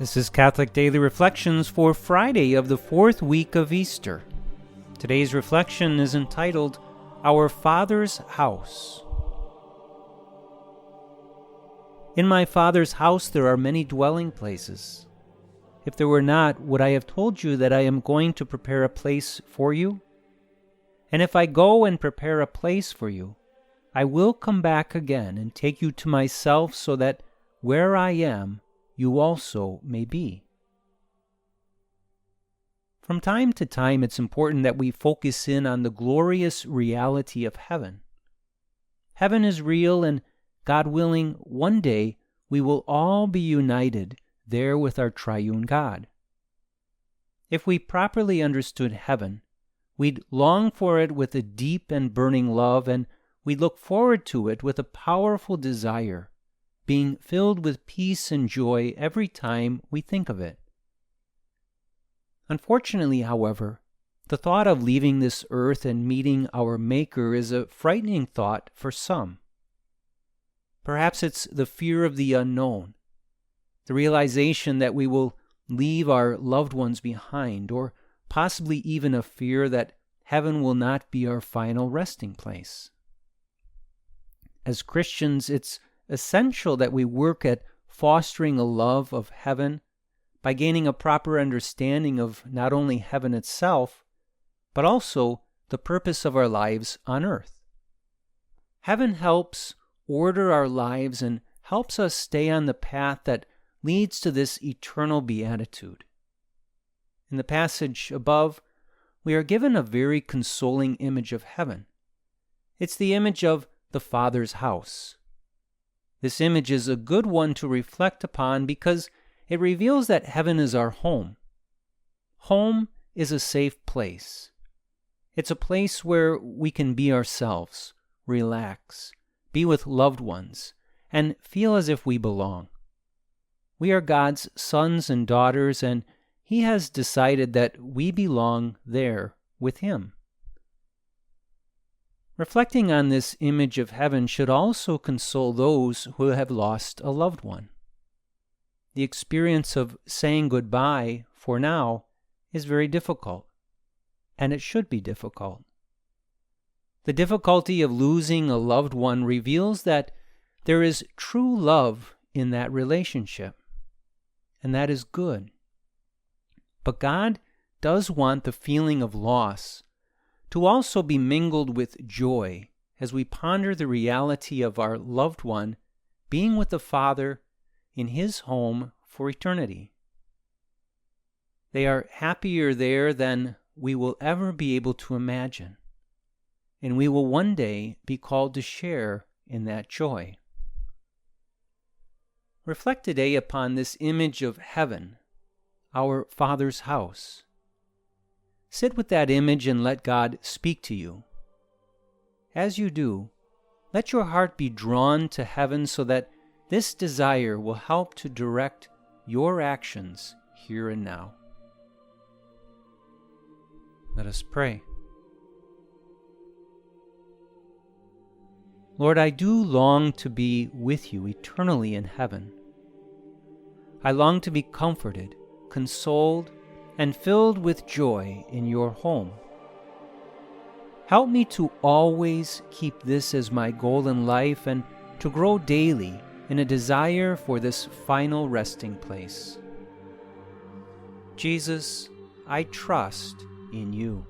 This is Catholic Daily Reflections for Friday of the fourth week of Easter. Today's reflection is entitled, Our Father's House. In my Father's house there are many dwelling places. If there were not, would I have told you that I am going to prepare a place for you? And if I go and prepare a place for you, I will come back again and take you to myself, so that where I am, you also may be. From time to time, it's important that we focus in on the glorious reality of heaven. Heaven is real, and God willing, one day we will all be united there with our Triune God. If we properly understood heaven, we'd long for it with a deep and burning love, and we'd look forward to it with a powerful desire, being filled with peace and joy every time we think of it. Unfortunately, however, the thought of leaving this earth and meeting our Maker is a frightening thought for some. Perhaps it's the fear of the unknown, the realization that we will leave our loved ones behind, or possibly even a fear that heaven will not be our final resting place. As Christians, it's essential that we work at fostering a love of heaven by gaining a proper understanding of not only heaven itself, but also the purpose of our lives on earth. Heaven helps order our lives and helps us stay on the path that leads to this eternal beatitude. In the passage above, we are given a very consoling image of heaven. It's the image of the Father's house. This image is a good one to reflect upon because it reveals that heaven is our home. Home is a safe place. It's a place where we can be ourselves, relax, be with loved ones, and feel as if we belong. We are God's sons and daughters, and He has decided that we belong there with Him. Reflecting on this image of heaven should also console those who have lost a loved one. The experience of saying goodbye, for now, is very difficult, and it should be difficult. The difficulty of losing a loved one reveals that there is true love in that relationship, and that is good. But God does want the feeling of loss to also be mingled with joy as we ponder the reality of our loved one being with the Father in His home for eternity. They are happier there than we will ever be able to imagine, and we will one day be called to share in that joy. Reflect today upon this image of heaven, our Father's house. Sit with that image and let God speak to you. As you do, let your heart be drawn to heaven so that this desire will help to direct your actions here and now. Let us pray. Lord, I do long to be with you eternally in heaven. I long to be comforted, consoled, and filled with joy in your home. Help me to always keep this as my goal in life and to grow daily in a desire for this final resting place. Jesus, I trust in you.